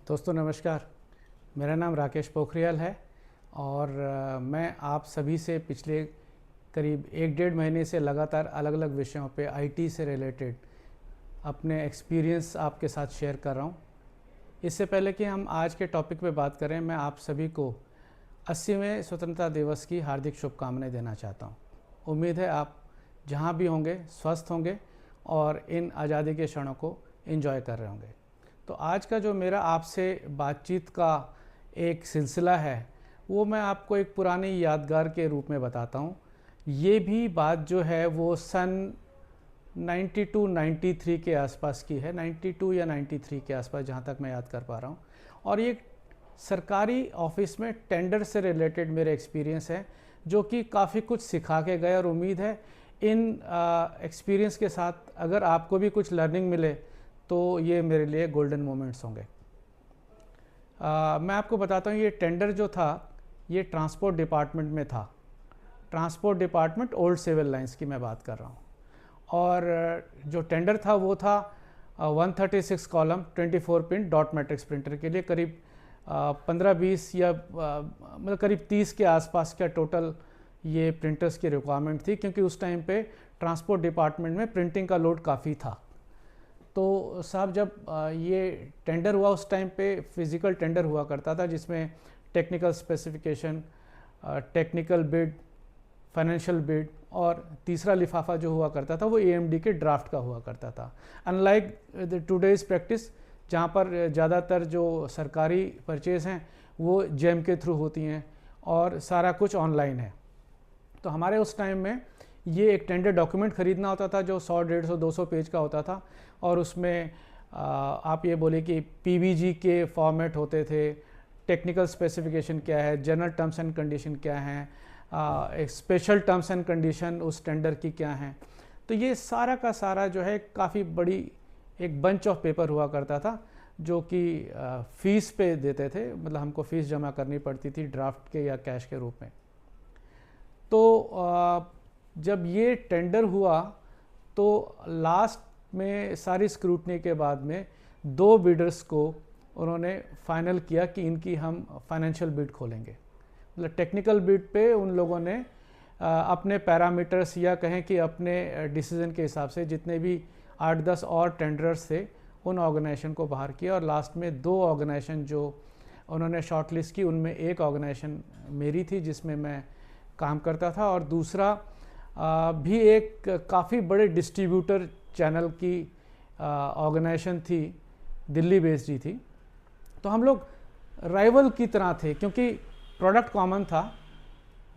दोस्तों नमस्कार। मेरा नाम राकेश पोखरियाल है और मैं आप सभी से पिछले करीब 1 डेढ़ महीने से लगातार अलग अलग विषयों पे आईटी से रिलेटेड अपने एक्सपीरियंस आपके साथ शेयर कर रहा हूँ। इससे पहले कि हम आज के टॉपिक पे बात करें, मैं आप सभी को 80वें स्वतंत्रता दिवस की हार्दिक शुभकामनाएं देना चाहता हूँ। उम्मीद है आप जहाँ भी होंगे स्वस्थ होंगे और इन आज़ादी के क्षणों को एंजॉय कर रहे होंगे। तो आज का जो मेरा आपसे बातचीत का एक सिलसिला है वो मैं आपको एक पुरानी यादगार के रूप में बताता हूँ। ये भी बात जो है वो सन 92-93 के आसपास की है, 92 या 93 के आसपास जहाँ तक मैं याद कर पा रहा हूँ। और ये सरकारी ऑफिस में टेंडर से रिलेटेड मेरे एक्सपीरियंस है जो कि काफ़ी कुछ सिखा के गए और उम्मीद है इन एक्सपीरियंस के साथ अगर आपको भी कुछ लर्निंग मिले तो ये मेरे लिए गोल्डन मोमेंट्स होंगे। मैं आपको बताता हूँ, ये टेंडर जो था ये ट्रांसपोर्ट डिपार्टमेंट में था। Transport department old civil lines की मैं बात कर रहा हूँ। और जो टेंडर था वो था 136 column 24 pin dot matrix printer के लिए। करीब 15-20 या मतलब करीब 30 के आसपास का टोटल ये प्रिंटर्स की रिक्वायरमेंट थी, क्योंकि उस टाइम पे ट्रांसपोर्ट डिपार्टमेंट में प्रिंटिंग का लोड काफ़ी था। तो साहब जब ये टेंडर हुआ उस टाइम पे फिज़िकल टेंडर हुआ करता था जिसमें technical specification, technical bid, financial bid और तीसरा लिफाफा जो हुआ करता था वो एएमडी के ड्राफ्ट का हुआ करता था। अनलाइक द टुडेज प्रैक्टिस जहाँ पर ज़्यादातर जो सरकारी परचेज हैं वो जेम के थ्रू होती हैं और सारा कुछ ऑनलाइन है। तो हमारे उस टाइम में ये एक टेंडर डॉक्यूमेंट ख़रीदना होता था जो 100, 150, 200 पेज का होता था। और उसमें आप ये बोले कि पीवीजी के फॉर्मेट होते थे, टेक्निकल स्पेसिफिकेशन क्या है, जनरल टर्म्स एंड कंडीशन क्या हैं, एक स्पेशल टर्म्स एंड कंडीशन उस टेंडर की क्या हैं। तो ये सारा का सारा जो है काफ़ी बड़ी एक बंच ऑफ पेपर हुआ करता था जो कि फ़ीस पे देते थे, मतलब हमको फ़ीस जमा करनी पड़ती थी ड्राफ्ट के या कैश के रूप में। तो जब ये टेंडर हुआ तो लास्ट में सारी स्क्रूटनी के बाद में 2 बिडर्स को उन्होंने फाइनल किया कि इनकी हम फाइनेंशियल बिड खोलेंगे। मतलब टेक्निकल बिड पे उन लोगों ने अपने पैरामीटर्स या कहें कि अपने डिसीजन के हिसाब से जितने भी 8-10 और टेंडर्स थे उन ऑर्गेनाइजेशन को बाहर किया। और लास्ट में 2 ऑर्गेनाइजेशन जो उन्होंने शॉर्टलिस्ट की उनमें एक ऑर्गेनाइजेशन मेरी थी जिसमें मैं काम करता था, और दूसरा भी एक काफ़ी बड़े डिस्ट्रीब्यूटर चैनल की ऑर्गेनाइजेशन थी, दिल्ली बेस्ड ही थी। तो हम लोग राइवल की तरह थे क्योंकि प्रोडक्ट कॉमन था।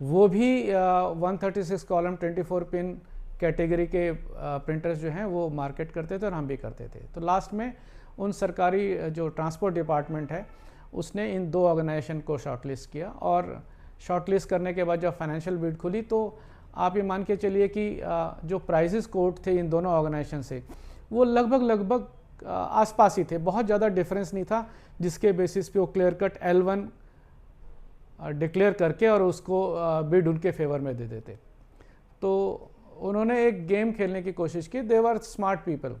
वो भी 136 कॉलम 24 पिन कैटेगरी के प्रिंटर्स जो हैं वो मार्केट करते थे और हम भी करते थे। तो लास्ट में उन सरकारी जो ट्रांसपोर्ट डिपार्टमेंट है उसने इन 2 ऑर्गेनाइजेशन को शॉर्टलिस्ट किया। और शॉर्टलिस्ट करने के बाद जब फाइनेंशियल बिड खुली तो आप ये मान के चलिए कि जो प्राइजेस कोट थे इन दोनों ऑर्गेनाइजेशन से वो लगभग आसपास ही थे, बहुत ज़्यादा डिफरेंस नहीं था, जिसके बेसिस पे वो क्लियर कट L1 डिक्लेयर करके और उसको बिड उनके फेवर में दे देते। तो उन्होंने एक गेम खेलने की कोशिश की, दे वर स्मार्ट पीपल।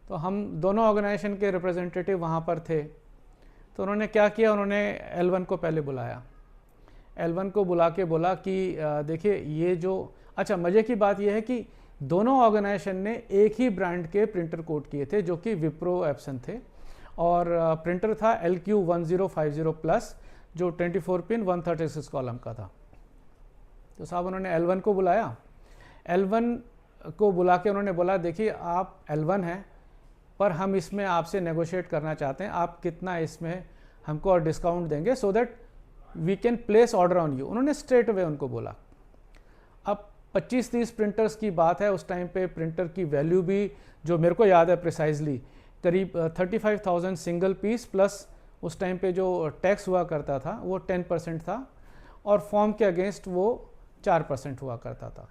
तो हम दोनों ऑर्गेनाइजेशन के रिप्रेजेंटेटिव वहाँ पर थे। तो उन्होंने क्या किया, उन्होंने L1 को पहले बुलाया। L1 को बुला के बोला कि देखिए ये जो, अच्छा मज़े की बात यह है कि दोनों ऑर्गेनाइजेशन ने एक ही ब्रांड के प्रिंटर कोट किए थे जो कि विप्रो एप्सन थे। और प्रिंटर था LQ1050 प्लस जो 24 पिन 136 कॉलम का था। तो साहब उन्होंने L1 को बुलाया। L1 को बुला के उन्होंने बोला देखिए आप L1 हैं पर हम इसमें आपसे नेगोशिएट करना चाहते हैं, आप कितना इसमें हमको और डिस्काउंट देंगे so that we can place order on you. उन्होंने स्ट्रेट अवे उनको बोला। अब 25-30 प्रिंटर्स की बात है, उस टाइम पे प्रिंटर की वैल्यू भी जो मेरे को याद है प्रिसाइजली करीब 35,000 सिंगल पीस प्लस उस टाइम पे जो टैक्स हुआ करता था वो 10% था और फॉर्म के अगेंस्ट वो 4% हुआ करता था।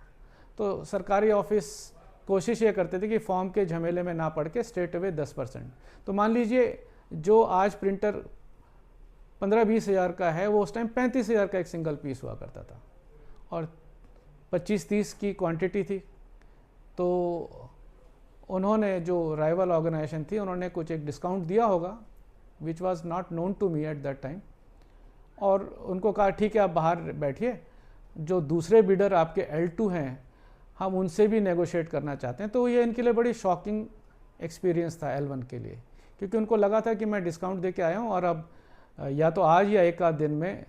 तो सरकारी ऑफिस कोशिश ये करते थे कि फॉर्म के झमेले में ना पड़ के स्ट्रेट अवे 10%। तो मान लीजिए जो आज प्रिंटर 15-20 हज़ार का है वो उस टाइम 35 हज़ार का एक सिंगल पीस हुआ करता था और 25-30 की क्वांटिटी थी। तो उन्होंने जो राइवल ऑर्गेनाइजेशन थी उन्होंने कुछ एक डिस्काउंट दिया होगा which was not known to me at that time, और उनको कहा ठीक है आप बाहर बैठिए, जो दूसरे बिडर आपके L2 हैं हम उनसे भी नेगोशिएट करना चाहते हैं। तो ये इनके लिए बड़ी शॉकिंग एक्सपीरियंस था L1 के लिए, क्योंकि उनको लगा था कि मैं डिस्काउंट दे के आया हूँ और अब या तो आज या एक आध दिन में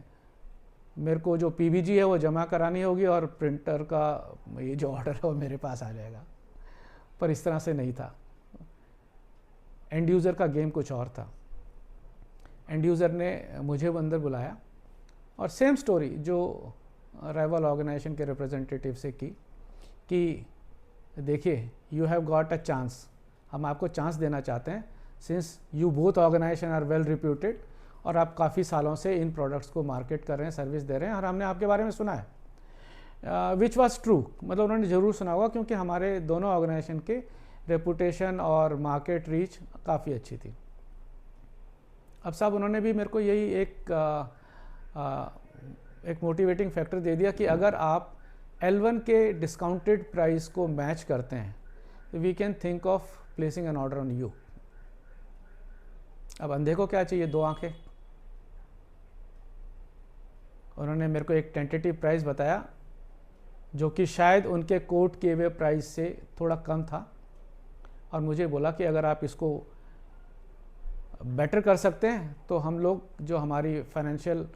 मेरे को जो PVG है वो जमा करानी होगी और प्रिंटर का ये जो ऑर्डर है वो मेरे पास आ जाएगा। पर इस तरह से नहीं था, एंड यूज़र का गेम कुछ और था। एंड यूज़र ने मुझे अंदर बुलाया और सेम स्टोरी जो राइवल ऑर्गेनाइजेशन के रिप्रेजेंटेटिव से की कि देखिए you have got a chance, हम आपको चांस देना चाहते हैं, since you both organisation are well reputed और आप काफ़ी सालों से इन प्रोडक्ट्स को मार्केट कर रहे हैं, सर्विस दे रहे हैं, और हमने आपके बारे में सुना है। विच वॉज ट्रू, मतलब उन्होंने ज़रूर सुना होगा क्योंकि हमारे दोनों ऑर्गेनाइजेशन के रेपुटेशन और मार्केट रीच काफ़ी अच्छी थी। अब साहब उन्होंने भी मेरे को यही एक मोटिवेटिंग फैक्टर दे दिया कि अगर आप L1 के डिस्काउंटेड प्राइस को मैच करते हैं तो we can think of placing an order on you. अब अंधे को क्या चाहिए, दो आंखें। उन्होंने मेरे को एक टेंटेटिव प्राइस बताया जो कि शायद उनके कोट किए हुए प्राइस से थोड़ा कम था, और मुझे बोला कि अगर आप इसको बेटर कर सकते हैं तो हम लोग, जो हमारी फाइनेंशियल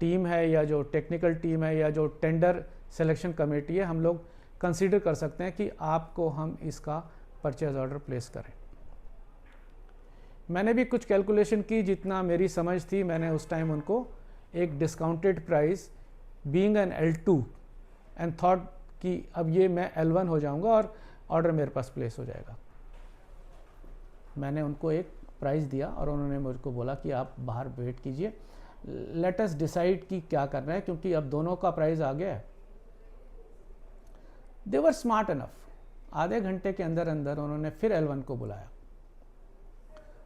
टीम है या जो टेक्निकल टीम है या जो टेंडर सिलेक्शन कमेटी है, हम लोग कंसीडर कर सकते हैं कि आपको हम इसका परचेज ऑर्डर प्लेस करें। मैंने भी कुछ कैलकुलेशन की, जितना मेरी समझ थी मैंने उस टाइम उनको एक discounted price being an L2 and thought कि अब ये मैं L1 हो जाऊंगा और ऑर्डर मेरे पास प्लेस हो जाएगा। मैंने उनको एक प्राइस दिया और उन्होंने मुझको बोला कि आप बाहर वेट कीजिए, लेट अस डिसाइड कि क्या करना है, क्योंकि अब दोनों का प्राइस आ गया है। दे वर स्मार्ट इनफ, आधे घंटे के अंदर अंदर उन्होंने फिर L1 को बुलाया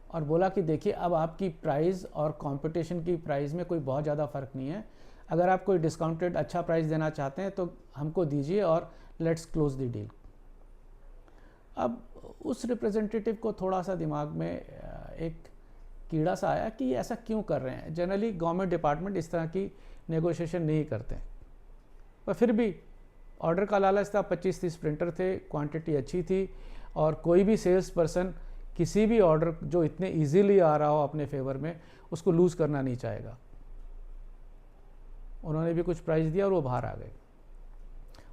और बोला कि देखिए अब आपकी प्राइस और कंपटीशन की प्राइस में कोई बहुत ज़्यादा फ़र्क नहीं है, अगर आप कोई डिस्काउंटेड अच्छा प्राइस देना चाहते हैं तो हमको दीजिए और लेट्स क्लोज द डील। अब उस रिप्रेजेंटेटिव को थोड़ा सा दिमाग में एक कीड़ा सा आया कि ऐसा क्यों कर रहे हैं। जनरली गवर्नमेंट डिपार्टमेंट इस तरह की नेगोशिएशन नहीं करते, पर फिर भी ऑर्डर का लालच था। 25-30 प्रिंटर थे, क्वांटिटी अच्छी थी, और कोई भी सेल्स पर्सन किसी भी ऑर्डर जो इतने इजीली आ रहा हो अपने फेवर में उसको लूज़ करना नहीं चाहेगा। उन्होंने भी कुछ प्राइस दिया और वो बाहर आ गए।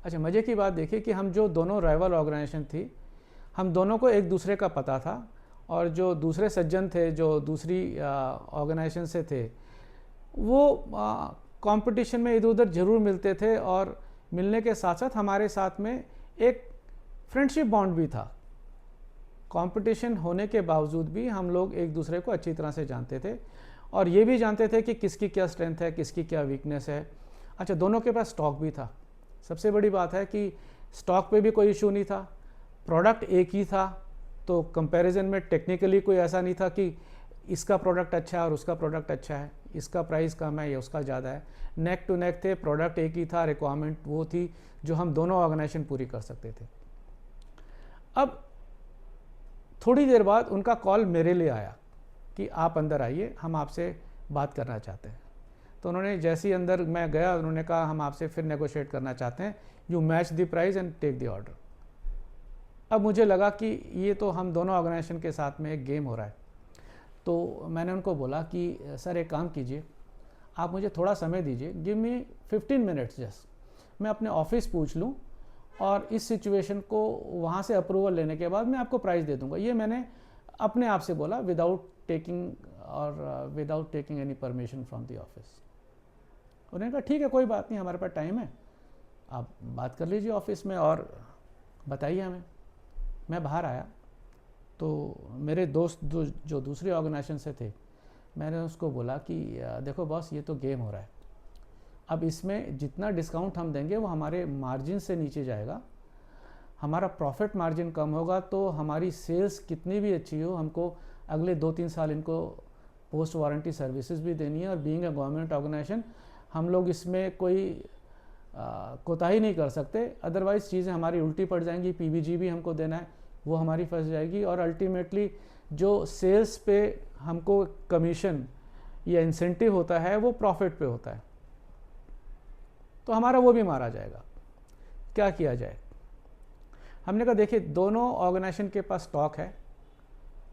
अच्छा, मज़े की बात देखिए कि हम जो दोनों राइवल ऑर्गेनाइजेशन थी, हम दोनों को एक दूसरे का पता था, और जो दूसरे सज्जन थे जो दूसरी ऑर्गेनाइजेशन से थे वो कंपटीशन में इधर उधर ज़रूर मिलते थे, और मिलने के साथ साथ हमारे साथ में एक फ्रेंडशिप बॉन्ड भी था। कंपटीशन होने के बावजूद भी हम लोग एक दूसरे को अच्छी तरह से जानते थे, और ये भी जानते थे कि किसकी क्या स्ट्रेंथ है, किसकी क्या वीकनेस है। अच्छा, दोनों के पास स्टॉक भी था। सबसे बड़ी बात है कि स्टॉक पे भी कोई इशू नहीं था, प्रोडक्ट एक ही था, तो कंपैरिजन में टेक्निकली कोई ऐसा नहीं था कि इसका प्रोडक्ट अच्छा है और उसका प्रोडक्ट अच्छा है, इसका प्राइस कम है या उसका ज़्यादा है। नेक टू नेक थे, प्रोडक्ट एक ही था, रिक्वायरमेंट वो थी जो हम दोनों ऑर्गेनाइजेशन पूरी कर सकते थे। अब थोड़ी देर बाद उनका कॉल मेरे लिए आया कि आप अंदर आइए, हम आपसे बात करना चाहते हैं। तो उन्होंने जैसे ही अंदर मैं गया, उन्होंने कहा हम आपसे फिर नेगोशिएट करना चाहते हैं, you match the price and take the order. अब मुझे लगा कि ये तो हम दोनों ऑर्गेनाइजेशन के साथ में एक गेम हो रहा है। तो मैंने उनको बोला कि सर एक काम कीजिए, आप मुझे थोड़ा समय दीजिए, गिव मी 15 मिनट्स जस्ट, मैं अपने ऑफिस पूछ लूँ और इस सिचुएशन को वहाँ से अप्रूवल लेने के बाद मैं आपको प्राइस दे दूँगा। ये मैंने अपने आप से बोला, without taking any permission from the office. उन्होंने कहा ठीक है, कोई बात नहीं, हमारे पास टाइम है, आप बात कर लीजिए ऑफिस में और बताइए हमें। मैं बाहर आया तो मेरे दोस्त जो दूसरी ऑर्गेनाइजेशन से थे, मैंने उसको बोला कि देखो बॉस, ये तो गेम हो रहा है, अब इसमें जितना डिस्काउंट हम देंगे वो हमारे मार्जिन से नीचे जाएगा, हमारा प्रॉफिट मार्जिन कम होगा, तो हमारी सेल्स कितनी भी अच्छी हो, हमको अगले 2-3 साल इनको पोस्ट वारंटी सर्विसेज भी देनी है, और बीइंग अ गवर्नमेंट ऑर्गेनाइजेशन हम लोग इसमें कोई कोताही नहीं कर सकते, अदरवाइज़ चीज़ें हमारी उल्टी पड़ जाएंगी। PVG भी हमको देना है, वो हमारी फंस जाएगी, और अल्टीमेटली जो सेल्स पे हमको कमीशन या इंसेंटिव होता है वो प्रॉफिट पे होता है, तो हमारा वो भी मारा जाएगा। क्या किया जाए? हमने कहा देखिए, दोनों ऑर्गेनाइजेशन के पास स्टॉक है,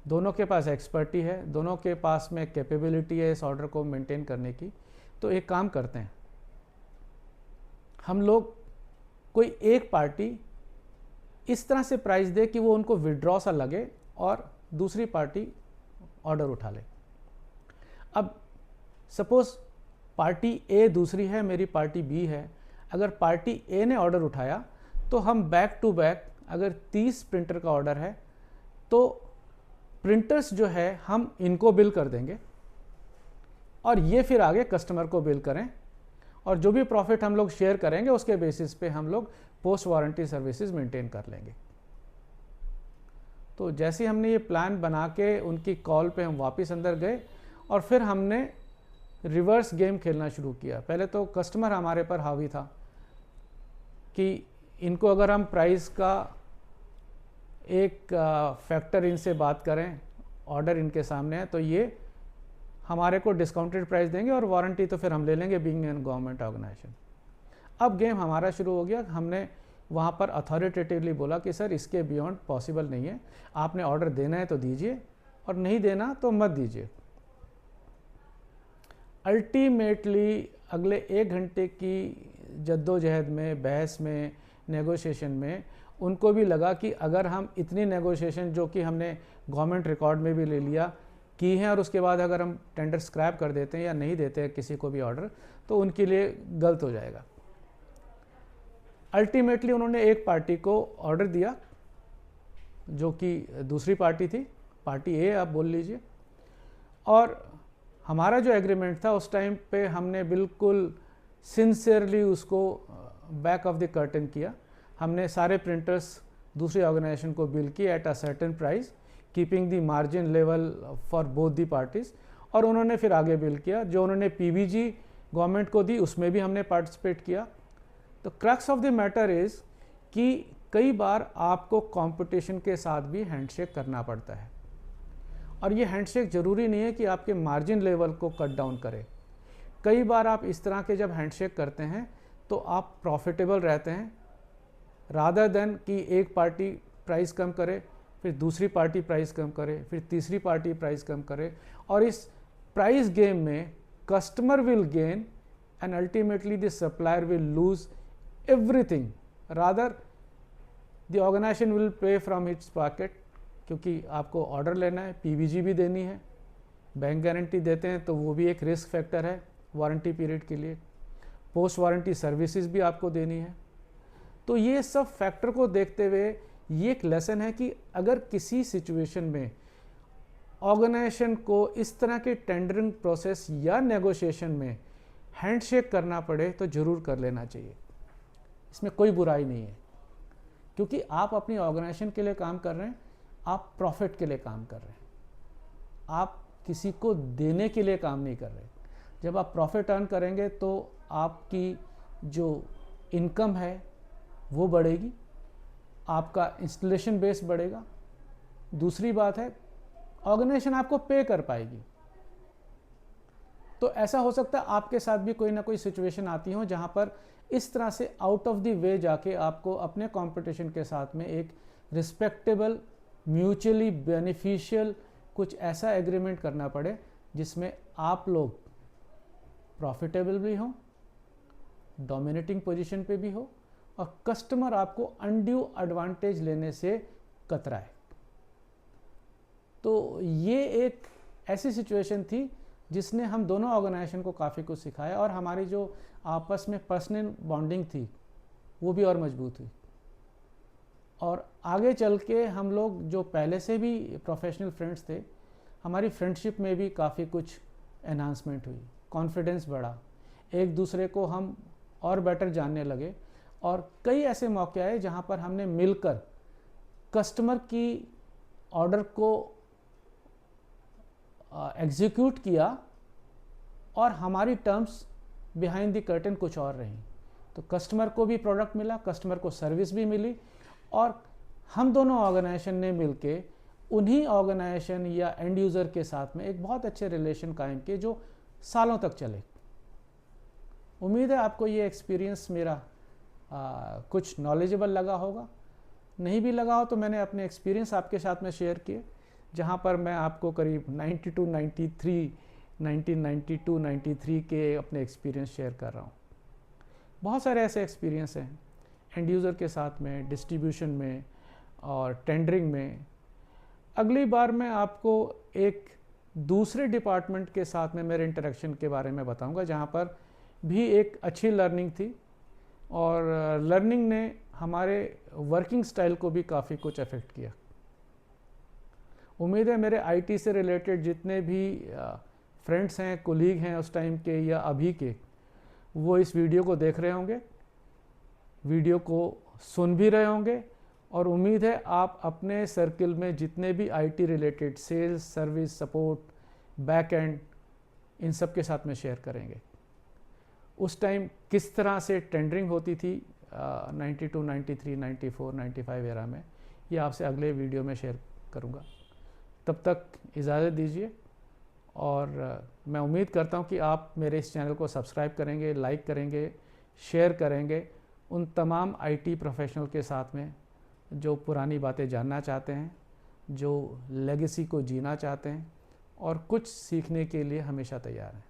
दोनों के पास एक्सपर्टी है, दोनों के पास में कैपेबिलिटी है इस ऑर्डर को मेंटेन करने की। तो एक काम करते हैं, हम लोग कोई एक पार्टी इस तरह से प्राइस दे कि वो उनको विड्रॉ सा लगे और दूसरी पार्टी ऑर्डर उठा ले। अब सपोज पार्टी ए दूसरी है, मेरी पार्टी बी है। अगर पार्टी ए ने ऑर्डर उठाया तो हम बैक टू बैक, अगर 30 प्रिंटर का ऑर्डर है तो प्रिंटर्स जो है हम इनको बिल कर देंगे और ये फिर आगे कस्टमर को बिल करें, और जो भी प्रॉफिट हम लोग शेयर करेंगे उसके बेसिस पे हम लोग पोस्ट वारंटी सर्विसेज मेंटेन कर लेंगे। तो जैसे हमने ये प्लान बना के उनकी कॉल पे हम वापस अंदर गए और फिर हमने रिवर्स गेम खेलना शुरू किया। पहले तो कस्टमर हमारे पर हावी था कि इनको अगर हम प्राइस का एक फैक्टर इनसे बात करें, ऑर्डर इनके सामने है, तो ये हमारे को डिस्काउंटेड प्राइस देंगे और वारंटी तो फिर हम ले लेंगे बीइंग एन गवर्नमेंट ऑर्गेनाइजेशन। अब गेम हमारा शुरू हो गया। हमने वहाँ पर अथॉरिटेटिवली बोला कि सर इसके बियॉन्ड पॉसिबल नहीं है, आपने ऑर्डर देना है तो दीजिए और नहीं देना तो मत दीजिए। अल्टीमेटली अगले 1 घंटे की जद्दोजहद में, बहस में, नेगोशिएशन में उनको भी लगा कि अगर हम इतनी नेगोशिएशन जो कि हमने गवर्नमेंट रिकॉर्ड में भी ले लिया की हैं और उसके बाद अगर हम टेंडर स्क्रैप कर देते हैं या नहीं देते हैं किसी को भी ऑर्डर, तो उनके लिए गलत हो जाएगा। अल्टीमेटली उन्होंने एक पार्टी को ऑर्डर दिया जो कि दूसरी पार्टी थी, पार्टी ए आप बोल लीजिए, और हमारा जो एग्रीमेंट था उस टाइम पे हमने बिल्कुल सिंसियरली उसको बैक ऑफ द कर्टन किया। हमने सारे प्रिंटर्स दूसरी ऑर्गेनाइजेशन को बिल किए at a certain price, keeping the margin level for both the parties, और उन्होंने फिर आगे बिल किया। जो उन्होंने पीवीजी गवर्नमेंट को दी उसमें भी हमने पार्टिसिपेट किया। तो crux of the matter is कि कई बार आपको कंपटीशन के साथ भी हैंडशेक करना पड़ता है, और ये हैंडशेक ज़रूरी नहीं है कि आपके मार्जिन लेवल को कट डाउन करे। कई बार आप इस तरह के जब हैंडशेक करते हैं तो आप प्रॉफिटेबल रहते हैं, रादर देन कि एक पार्टी प्राइस कम करे, फिर दूसरी पार्टी प्राइस कम करे, फिर तीसरी पार्टी प्राइस कम करे, और इस प्राइस गेम में customer will gain and ultimately the supplier will lose everything, rather the organisation will pay from its pocket, क्योंकि आपको ऑर्डर लेना है, पीवीजी भी देनी है, बैंक गारंटी देते हैं तो वो भी एक रिस्क फैक्टर है वारंटी पीरियड के लिए, पोस्ट वारंटी सर्विसेज भी आपको देनी है। तो ये सब फैक्टर को देखते हुए ये एक लेसन है कि अगर किसी सिचुएशन में ऑर्गेनाइजेशन को इस तरह के टेंडरिंग प्रोसेस या नेगोशिएशन में हैंडशेक करना पड़े तो ज़रूर कर लेना चाहिए। इसमें कोई बुराई नहीं है, क्योंकि आप अपनी ऑर्गेनाइजेशन के लिए काम कर रहे हैं, आप प्रॉफिट के लिए काम कर रहे हैं, आप किसी को देने के लिए काम नहीं कर रहे। जब आप प्रॉफिट अर्न करेंगे तो आपकी जो इनकम है वो बढ़ेगी, आपका इंस्टॉलेशन बेस बढ़ेगा, दूसरी बात है ऑर्गेनाइजेशन आपको पे कर पाएगी। तो ऐसा हो सकता है आपके साथ भी कोई ना कोई सिचुएशन आती हो जहां पर इस तरह से आउट ऑफ द वे जाके आपको अपने कंपटीशन के साथ में एक रिस्पेक्टेबल, म्यूचुअली बेनिफिशियल कुछ ऐसा एग्रीमेंट करना पड़े जिसमें आप लोग प्रॉफिटेबल भी हो, डोमिनेटिंग पोजीशन पे भी हो, और कस्टमर आपको अनड्यू एडवांटेज लेने से कतराए। तो ये एक ऐसी सिचुएशन थी जिसने हम दोनों ऑर्गेनाइजेशन को काफ़ी कुछ सिखाया, और हमारी जो आपस में पर्सनल बॉन्डिंग थी वो भी और मजबूत हुई। और आगे चल के हम लोग जो पहले से भी प्रोफेशनल फ्रेंड्स थे, हमारी फ्रेंडशिप में भी काफ़ी कुछ एनहांसमेंट हुई, कॉन्फिडेंस बढ़ा, एक दूसरे को हम और बेटर जानने लगे, और कई ऐसे मौके आए जहां पर हमने मिलकर कस्टमर की ऑर्डर को एग्जीक्यूट किया और हमारी टर्म्स बिहाइंड द कर्टन कुछ और रहीं। तो कस्टमर को भी प्रोडक्ट मिला, कस्टमर को सर्विस भी मिली, और हम दोनों ऑर्गेनाइजेशन ने मिलके उन्हीं ऑर्गेनाइजेशन या एंड यूज़र के साथ में एक बहुत अच्छे रिलेशन कायम किए जो सालों तक चले। उम्मीद है आपको ये एक्सपीरियंस मेरा कुछ नॉलेजेबल लगा होगा। नहीं भी लगा हो तो मैंने अपने एक्सपीरियंस आपके साथ में शेयर किए, जहाँ पर मैं आपको करीब 1992-93 के अपने एक्सपीरियंस शेयर कर रहा हूँ। बहुत सारे ऐसे एक्सपीरियंस हैं एंड यूज़र के साथ में, डिस्ट्रीब्यूशन में और टेंडरिंग में। अगली बार मैं आपको एक दूसरे डिपार्टमेंट के साथ में मेरे इंटरेक्शन के बारे में बताऊंगा, जहाँ पर भी एक अच्छी लर्निंग थी और लर्निंग ने हमारे वर्किंग स्टाइल को भी काफ़ी कुछ अफेक्ट किया। उम्मीद है मेरे आईटी से रिलेटेड जितने भी फ्रेंड्स हैं, कोलीग हैं उस टाइम के या अभी के, वो इस वीडियो को देख रहे होंगे, वीडियो को सुन भी रहे होंगे और उम्मीद है आप अपने सर्किल में जितने भी IT related sales, service, support, back end, इन सब के साथ में शेयर करेंगे। उस टाइम किस तरह से टेंडरिंग होती थी 92, 93, 94, 95 एरा में, ये आपसे अगले वीडियो में शेयर करूँगा। तब तक इजाज़त दीजिए और मैं उम्मीद करता हूँ कि आप मेरे इस चैनल को सब्सक्राइब करेंगे, लाइक करेंगे, शेयर करेंगे उन तमाम आईटी प्रोफेशनल के साथ में जो पुरानी बातें जानना चाहते हैं, जो लेगेसी को जीना चाहते हैं और कुछ सीखने के लिए हमेशा तैयार हैं।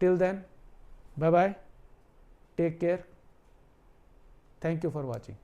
Till then, bye bye, take care, thank you for watching.